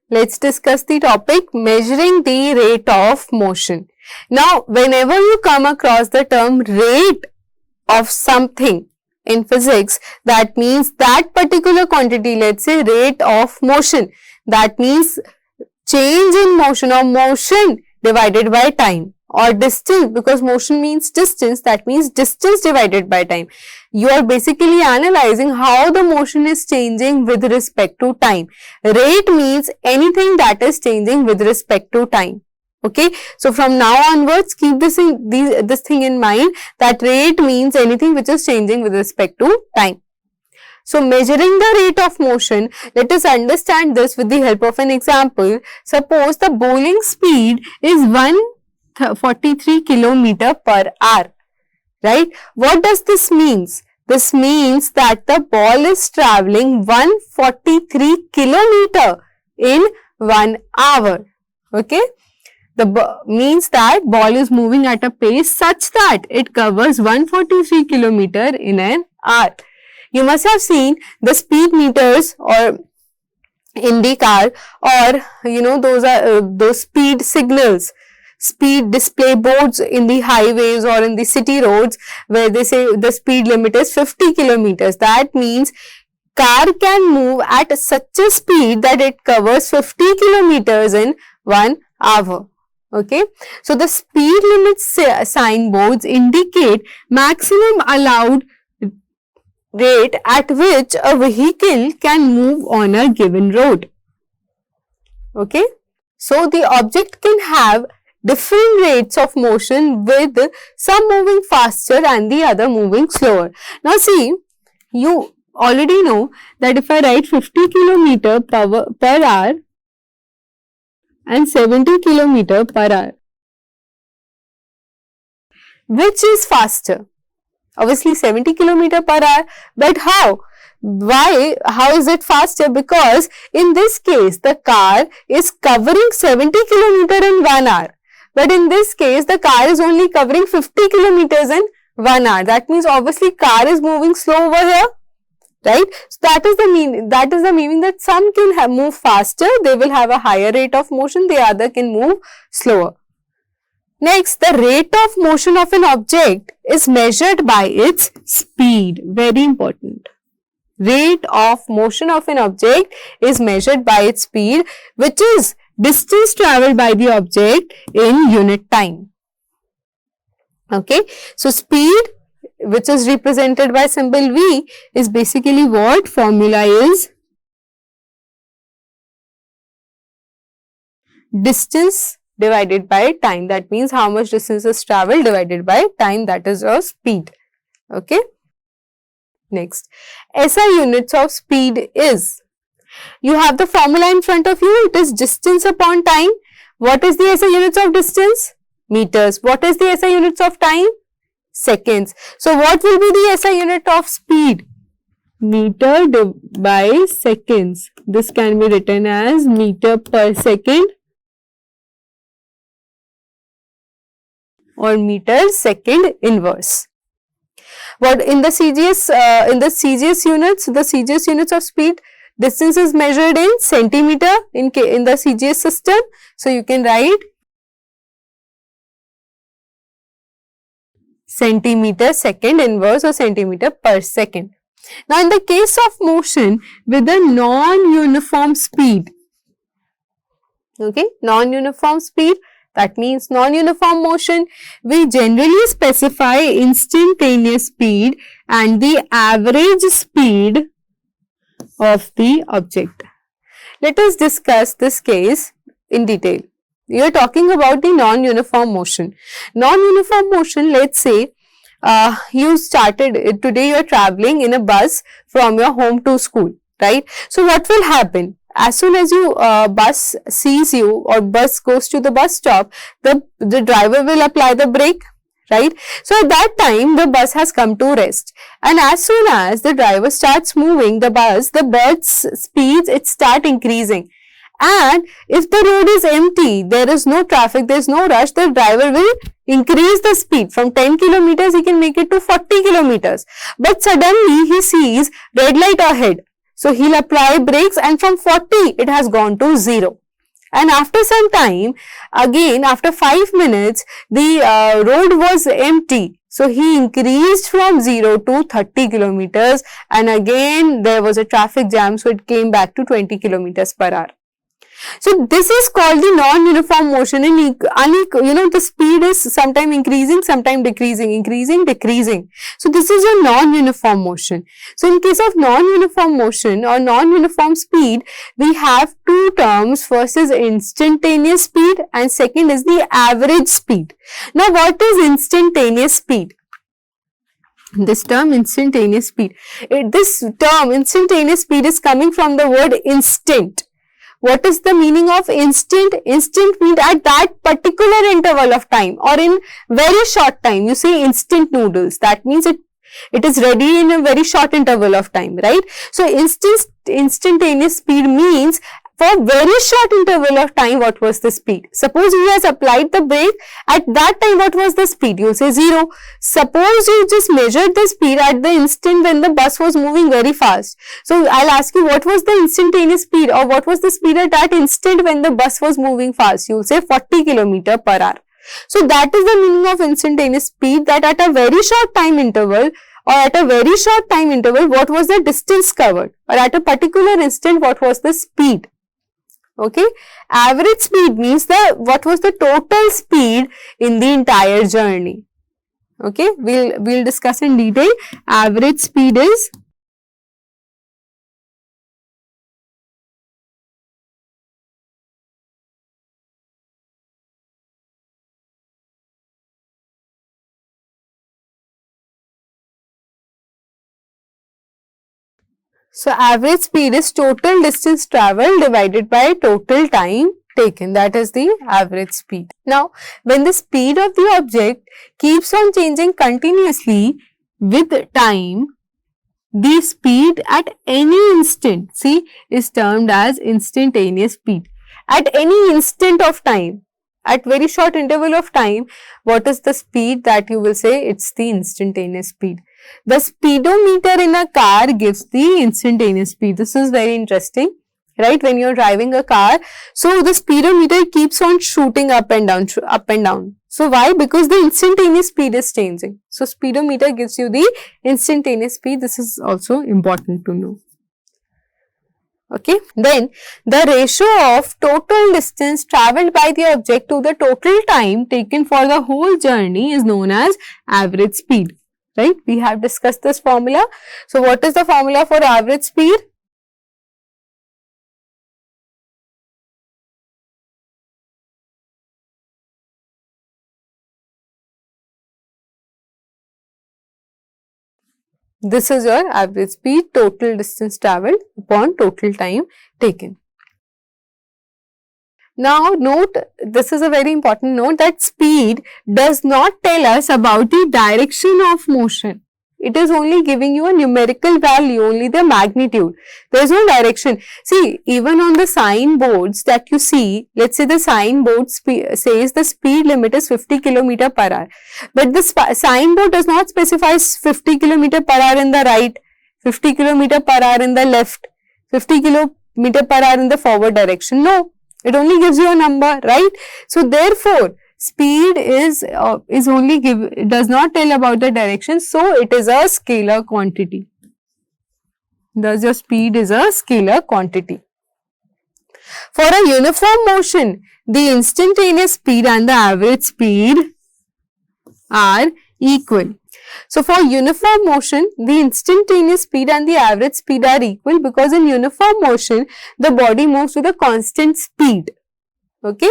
Let's discuss the topic measuring the rate of motion. Now, whenever you come across the term rate of something in physics, that means that particular quantity, let's say rate of motion, that means change in motion or motion divided by time, or distance, because motion means distance, that means distance divided by time. You are basically analyzing how the motion is changing with respect to time. Rate means anything that is changing with respect to time. Okay, so from now onwards, keep this thing in mind, that rate means anything which is changing with respect to time. So measuring the rate of motion, let us understand this with the help of an example. Suppose the bowling speed is 143 km per hour, right? What does this means? This means that the ball is traveling 143 km in 1 hour. Okay, means that ball is moving at a pace such that it covers 143 km in an hour. You must have seen the speed meters or in the car, or those are those speed signals, speed display boards in the highways or in the city roads, where they say the speed limit is 50 kilometers. That means car can move at such a speed that it covers 50 kilometers in 1 hour. Okay, so the speed limit signboards indicate maximum allowed rate at which a vehicle can move on a given road. Okay, so the object can have different rates of motion, with some moving faster and the other moving slower. Now see, you already know that if I write 50 km per hour and 70 km per hour, which is faster? Obviously 70 km per hour, but how? Why? How is it faster? Because in this case, the car is covering 70 km in 1 hour. But in this case, the car is only covering 50 kilometers in 1 hour. That means obviously car is moving slow over here, right? So that is the meaning. That is the meaning that some can move faster. They will have a higher rate of motion. The other can move slower. Next, the rate of motion of an object is measured by its speed. Very important. Rate of motion of an object is measured by its speed, which is distance travelled by the object in unit time. Okay, so speed, which is represented by symbol V, is basically what? Formula is distance divided by time. That means how much distance is travelled divided by time, that is your speed. Okay. Next, SI units of speed is, you have the formula in front of you, it is distance upon time. What is the SI units of distance? Meters. What is the SI units of time? Seconds. So what will be the SI unit of speed? Meter by seconds. This can be written as meter per second or meter second inverse. What in the CGS units, the CGS units of speed, distance is measured in centimeter in the CGS system. So you can write centimeter second inverse or centimeter per second. Now in the case of motion with a non-uniform speed, okay, non-uniform speed, that means non-uniform motion, we generally specify instantaneous speed and the average speed of the object. Let us discuss this case in detail. We are talking about the non-uniform motion. Non-uniform motion, let's say you started, today you are travelling in a bus from your home to school, right? So what will happen? As soon as you bus sees you or bus goes to the bus stop, the driver will apply the brake, right? So at that time the bus has come to rest, and as soon as the driver starts moving the bus speeds, it start increasing, And if the road is empty, there is no traffic, there is no rush, the driver will increase the speed. From 10 kilometers, he can make it to 40 kilometers. But suddenly he sees red light ahead. So he'll apply brakes, and from 40, it has gone to 0. And after some time, again after 5 minutes, the road was empty. So he increased from 0 to 30 kilometers, and again there was a traffic jam, so it came back to 20 kilometers per hour. So this is called the non-uniform motion. In the speed is sometime increasing, sometime decreasing, increasing, decreasing. So this is a non-uniform motion. So in case of non-uniform motion or non-uniform speed, we have two terms. First is instantaneous speed and second is the average speed. Now what is instantaneous speed? This term instantaneous speed. This term instantaneous speed is coming from the word instant. What is the meaning of instant? Instant means at that particular interval of time or in very short time. You say instant noodles. That means it is ready in a very short interval of time, right? So instantaneous speed means for very short interval of time, what was the speed? Suppose he has applied the brake, at that time what was the speed? You say 0. Suppose you just measured the speed at the instant when the bus was moving very fast. So I'll ask you, what was the instantaneous speed or what was the speed at that instant when the bus was moving fast? You will say 40 km per hour. So that is the meaning of instantaneous speed, that at a very short time interval what was the distance covered, or at a particular instant what was the speed. Okay, average speed means what was the total speed in the entire journey. Okay, we'll discuss in detail. Average speed is average speed is total distance traveled divided by total time taken. That is the average speed. Now, when the speed of the object keeps on changing continuously with time, the speed at any instant, is termed as instantaneous speed. At any instant of time, at very short interval of time, what is the speed that you will say? It's the instantaneous speed. The speedometer in a car gives the instantaneous speed. This is very interesting, right? When you're driving a car, so the speedometer keeps on shooting up and down, So why? Because the instantaneous speed is changing. So speedometer gives you the instantaneous speed. This is also important to know. Okay, then the ratio of total distance travelled by the object to the total time taken for the whole journey is known as average speed. Right? We have discussed this formula. So what is the formula for average speed? This is your average speed, total distance travelled upon total time taken. Now note, this is a very important note, that speed does not tell us about the direction of motion. It is only giving you a numerical value, only the magnitude. There is no direction. See, even on the sign boards that you see, let's say the sign board says the speed limit is 50 km per hour. But the sign board does not specify 50 km per hour in the right, 50 km per hour in the left, 50 km per hour in the forward direction. No. It only gives you a number, right? So therefore, speed does not tell about the direction. So it is a scalar quantity. Thus your speed is a scalar quantity. For a uniform motion, the instantaneous speed and the average speed are equal. So for uniform motion, the instantaneous speed and the average speed are equal, because in uniform motion, the body moves with a constant speed. Okay.